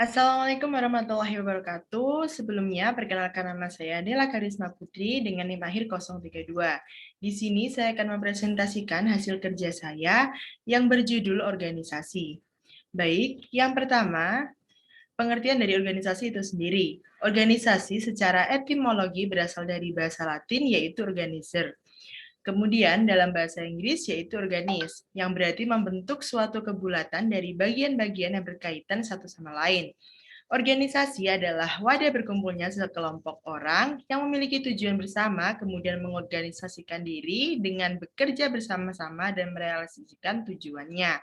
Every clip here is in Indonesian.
Assalamualaikum warahmatullahi wabarakatuh. Sebelumnya, perkenalkan nama saya Dela Karisma Putri dengan NIM akhir 032. Di sini saya akan mempresentasikan hasil kerja saya yang berjudul organisasi. Baik, yang pertama, pengertian dari organisasi itu sendiri. Organisasi secara etimologi berasal dari bahasa Latin yaitu organizer. Kemudian dalam bahasa Inggris yaitu organis, yang berarti membentuk suatu kebulatan dari bagian-bagian yang berkaitan satu sama lain. Organisasi adalah wadah berkumpulnya sekelompok orang yang memiliki tujuan bersama, kemudian mengorganisasikan diri dengan bekerja bersama-sama dan merealisasikan tujuannya.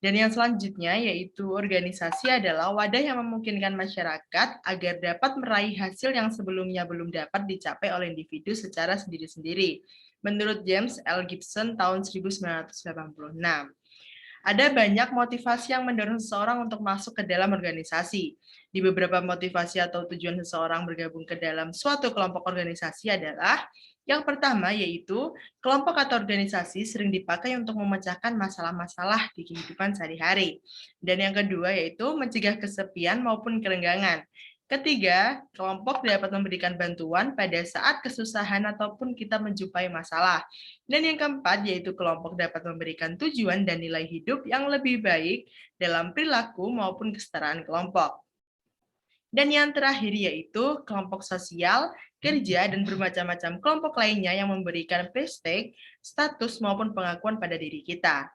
Dan yang selanjutnya yaitu organisasi adalah wadah yang memungkinkan masyarakat agar dapat meraih hasil yang sebelumnya belum dapat dicapai oleh individu secara sendiri-sendiri. Menurut James L. Gibson tahun 1986. Ada banyak motivasi yang mendorong seseorang untuk masuk ke dalam organisasi. Di beberapa motivasi atau tujuan seseorang bergabung ke dalam suatu kelompok organisasi adalah yang pertama yaitu kelompok atau organisasi sering dipakai untuk memecahkan masalah-masalah di kehidupan sehari-hari. Dan yang kedua yaitu mencegah kesepian maupun kerenggangan. Ketiga, kelompok dapat memberikan bantuan pada saat kesusahan ataupun kita menjumpai masalah. Dan yang keempat, yaitu kelompok dapat memberikan tujuan dan nilai hidup yang lebih baik dalam perilaku maupun kesetaraan kelompok. Dan yang terakhir yaitu kelompok sosial, kerja, dan bermacam-macam kelompok lainnya yang memberikan prestige, status, maupun pengakuan pada diri kita.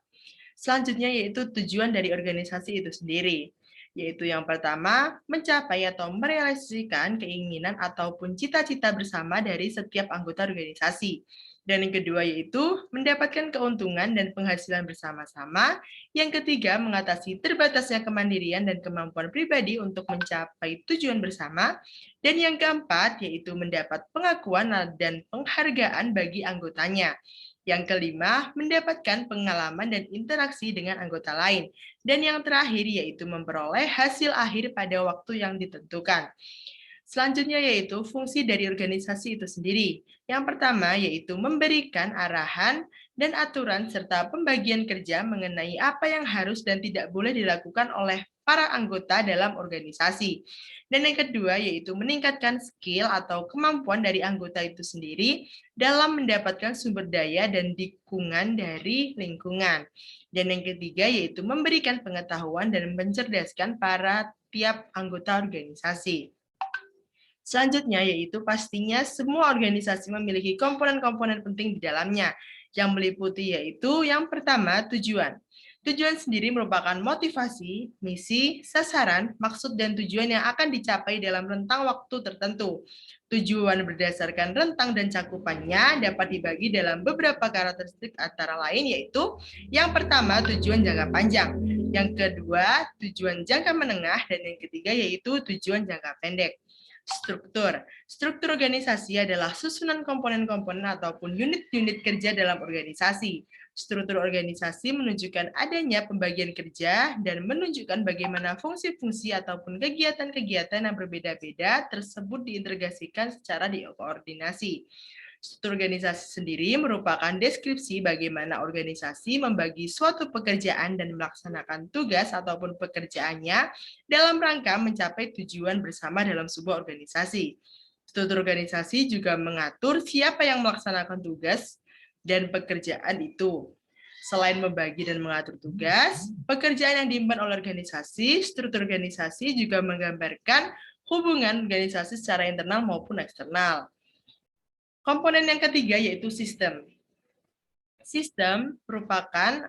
Selanjutnya yaitu tujuan dari organisasi itu sendiri, yaitu yang pertama, mencapai atau merealisasikan keinginan ataupun cita-cita bersama dari setiap anggota organisasi. Dan yang kedua yaitu mendapatkan keuntungan dan penghasilan bersama-sama. Yang ketiga, mengatasi terbatasnya kemandirian dan kemampuan pribadi untuk mencapai tujuan bersama. Dan yang keempat yaitu mendapat pengakuan dan penghargaan bagi anggotanya. Yang kelima, mendapatkan pengalaman dan interaksi dengan anggota lain. Dan yang terakhir yaitu memperoleh hasil akhir pada waktu yang ditentukan. Selanjutnya yaitu fungsi dari organisasi itu sendiri. Yang pertama yaitu memberikan arahan dan aturan serta pembagian kerja mengenai apa yang harus dan tidak boleh dilakukan oleh para anggota dalam organisasi. Dan yang kedua yaitu meningkatkan skill atau kemampuan dari anggota itu sendiri dalam mendapatkan sumber daya dan dukungan dari lingkungan. Dan yang ketiga yaitu memberikan pengetahuan dan mencerdaskan para tiap anggota organisasi. Selanjutnya yaitu pastinya semua organisasi memiliki komponen-komponen penting di dalamnya, yang meliputi yaitu yang pertama tujuan. Tujuan sendiri merupakan motivasi, misi, sasaran, maksud, dan tujuan yang akan dicapai dalam rentang waktu tertentu. Tujuan berdasarkan rentang dan cakupannya dapat dibagi dalam beberapa karakteristik antara lain yaitu yang pertama tujuan jangka panjang, yang kedua tujuan jangka menengah, dan yang ketiga yaitu tujuan jangka pendek. Struktur. Struktur organisasi adalah susunan komponen-komponen ataupun unit-unit kerja dalam organisasi. Struktur organisasi menunjukkan adanya pembagian kerja dan menunjukkan bagaimana fungsi-fungsi ataupun kegiatan-kegiatan yang berbeda-beda tersebut diintegrasikan secara dikoordinasi. Struktur organisasi sendiri merupakan deskripsi bagaimana organisasi membagi suatu pekerjaan dan melaksanakan tugas ataupun pekerjaannya dalam rangka mencapai tujuan bersama dalam sebuah organisasi. Struktur organisasi juga mengatur siapa yang melaksanakan tugas dan pekerjaan itu. Selain membagi dan mengatur tugas, pekerjaan yang diemban oleh organisasi, struktur organisasi juga menggambarkan hubungan organisasi secara internal maupun eksternal. Komponen yang ketiga yaitu sistem. Sistem merupakan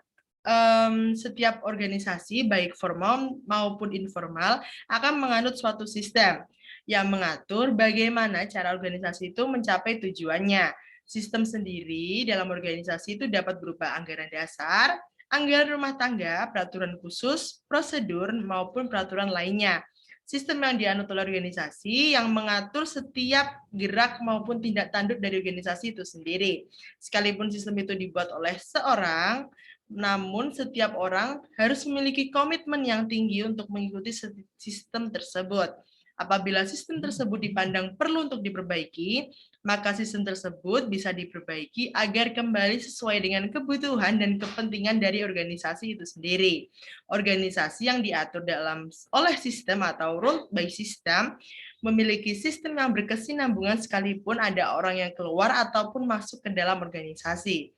setiap organisasi, baik formal maupun informal, akan menganut suatu sistem yang mengatur bagaimana cara organisasi itu mencapai tujuannya. Sistem sendiri dalam organisasi itu dapat berupa anggaran dasar, anggaran rumah tangga, peraturan khusus, prosedur, maupun peraturan lainnya. Sistem yang dianut oleh organisasi yang mengatur setiap gerak maupun tindak tanduk dari organisasi itu sendiri. Sekalipun sistem itu dibuat oleh seorang, namun setiap orang harus memiliki komitmen yang tinggi untuk mengikuti sistem tersebut. Apabila sistem tersebut dipandang perlu untuk diperbaiki, Maka sistem tersebut bisa diperbaiki agar kembali sesuai dengan kebutuhan dan kepentingan dari organisasi itu sendiri. Organisasi yang diatur oleh sistem atau rule by system memiliki sistem yang berkesinambungan sekalipun ada orang yang keluar ataupun masuk ke dalam organisasi.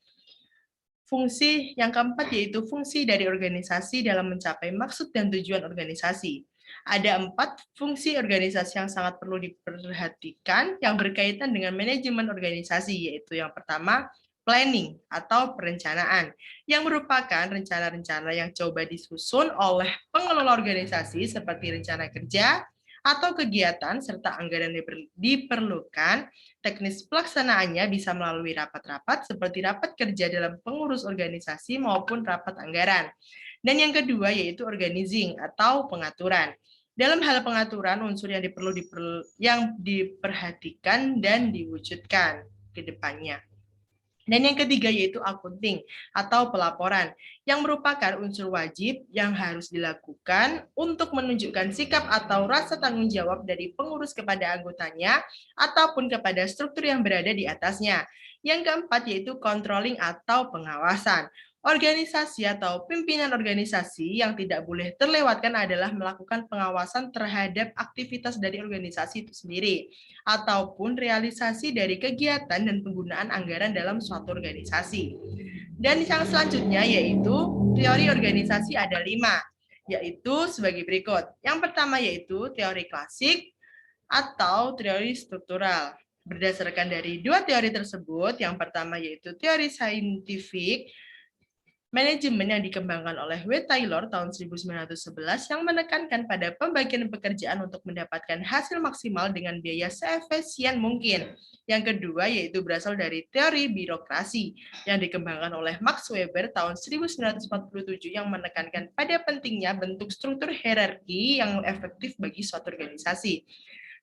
Fungsi yang keempat yaitu fungsi dari organisasi dalam mencapai maksud dan tujuan organisasi. Ada 4 fungsi organisasi yang sangat perlu diperhatikan yang berkaitan dengan manajemen organisasi, yaitu yang pertama, planning atau perencanaan, yang merupakan rencana-rencana yang coba disusun oleh pengelola organisasi seperti rencana kerja atau kegiatan serta anggaran diperlukan. Teknis pelaksanaannya bisa melalui rapat-rapat seperti rapat kerja dalam pengurus organisasi maupun rapat anggaran. Dan yang kedua yaitu organizing atau pengaturan. Dalam hal pengaturan, unsur yang diperhatikan dan diwujudkan ke depannya. Dan yang ketiga yaitu accounting atau pelaporan, yang merupakan unsur wajib yang harus dilakukan untuk menunjukkan sikap atau rasa tanggung jawab dari pengurus kepada anggotanya ataupun kepada struktur yang berada di atasnya. Yang keempat yaitu controlling atau pengawasan. Organisasi atau pimpinan organisasi yang tidak boleh terlewatkan adalah melakukan pengawasan terhadap aktivitas dari organisasi itu sendiri, ataupun realisasi dari kegiatan dan penggunaan anggaran dalam suatu organisasi. Dan yang selanjutnya yaitu teori organisasi ada 5, yaitu sebagai berikut. Yang pertama yaitu teori klasik atau teori struktural. Berdasarkan dari 2 teori tersebut, yang pertama yaitu teori saintifik manajemen yang dikembangkan oleh W. Taylor tahun 1911 yang menekankan pada pembagian pekerjaan untuk mendapatkan hasil maksimal dengan biaya seefisien mungkin. Yang kedua yaitu berasal dari teori birokrasi yang dikembangkan oleh Max Weber tahun 1947 yang menekankan pada pentingnya bentuk struktur hierarki yang efektif bagi suatu organisasi.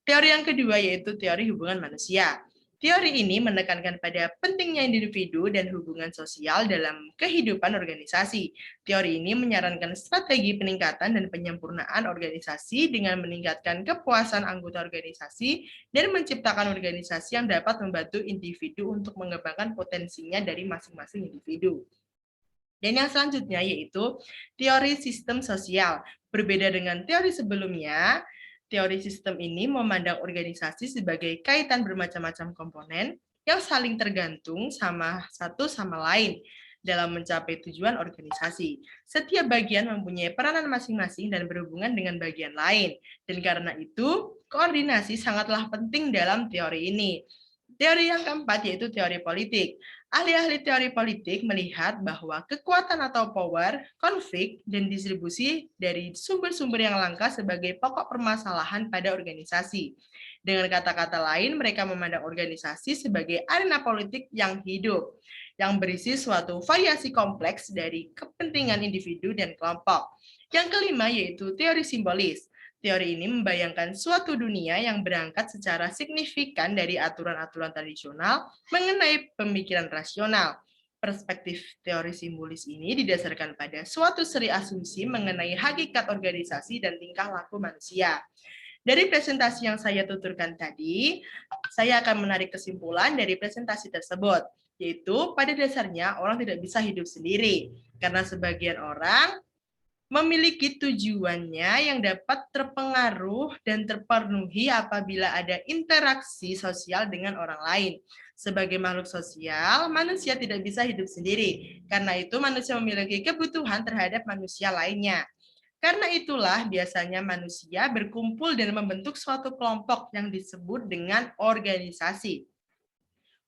Teori yang kedua yaitu teori hubungan manusia. Teori ini menekankan pada pentingnya individu dan hubungan sosial dalam kehidupan organisasi. Teori ini menyarankan strategi peningkatan dan penyempurnaan organisasi dengan meningkatkan kepuasan anggota organisasi dan menciptakan organisasi yang dapat membantu individu untuk mengembangkan potensinya dari masing-masing individu. Dan yang selanjutnya yaitu teori sistem sosial. Berbeda dengan teori sebelumnya, teori sistem ini memandang organisasi sebagai kaitan bermacam-macam komponen yang saling tergantung satu sama lain dalam mencapai tujuan organisasi. Setiap bagian mempunyai peranan masing-masing dan berhubungan dengan bagian lain. Dan karena itu, koordinasi sangatlah penting dalam teori ini. Teori yang keempat yaitu teori politik. Ahli-ahli teori politik melihat bahwa kekuatan atau power, konflik, dan distribusi dari sumber-sumber yang langka sebagai pokok permasalahan pada organisasi. Dengan kata-kata lain, mereka memandang organisasi sebagai arena politik yang hidup, yang berisi suatu variasi kompleks dari kepentingan individu dan kelompok. Yang kelima yaitu teori simbolis. Teori ini membayangkan suatu dunia yang berangkat secara signifikan dari aturan-aturan tradisional mengenai pemikiran rasional. Perspektif teori simbolis ini didasarkan pada suatu seri asumsi mengenai hakikat organisasi dan tingkah laku manusia. Dari presentasi yang saya tuturkan tadi, saya akan menarik kesimpulan dari presentasi tersebut, yaitu pada dasarnya orang tidak bisa hidup sendiri, karena sebagian orang memiliki tujuannya yang dapat terpengaruh dan terpenuhi apabila ada interaksi sosial dengan orang lain. Sebagai makhluk sosial, manusia tidak bisa hidup sendiri. Karena itu manusia memiliki kebutuhan terhadap manusia lainnya. Karena itulah biasanya manusia berkumpul dan membentuk suatu kelompok yang disebut dengan organisasi.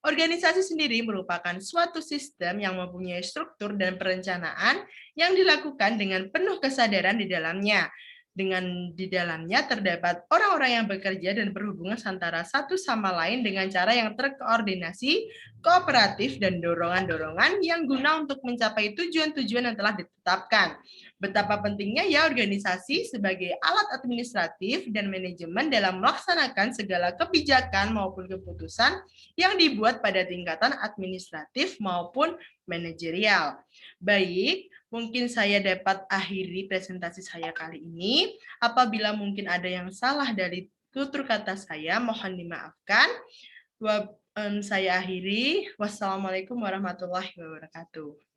Organisasi sendiri merupakan suatu sistem yang mempunyai struktur dan perencanaan yang dilakukan dengan penuh kesadaran di dalamnya. Di dalamnya terdapat orang-orang yang bekerja dan berhubungan antara satu sama lain dengan cara yang terkoordinasi, kooperatif, dan dorongan-dorongan yang guna untuk mencapai tujuan-tujuan yang telah ditetapkan. Betapa pentingnya ya organisasi sebagai alat administratif dan manajemen dalam melaksanakan segala kebijakan maupun keputusan yang dibuat pada tingkatan administratif maupun manajerial. Baik, mungkin saya dapat akhiri presentasi saya kali ini. Apabila mungkin ada yang salah dari tutur kata saya, mohon dimaafkan. Saya akhiri. Wassalamualaikum warahmatullahi wabarakatuh.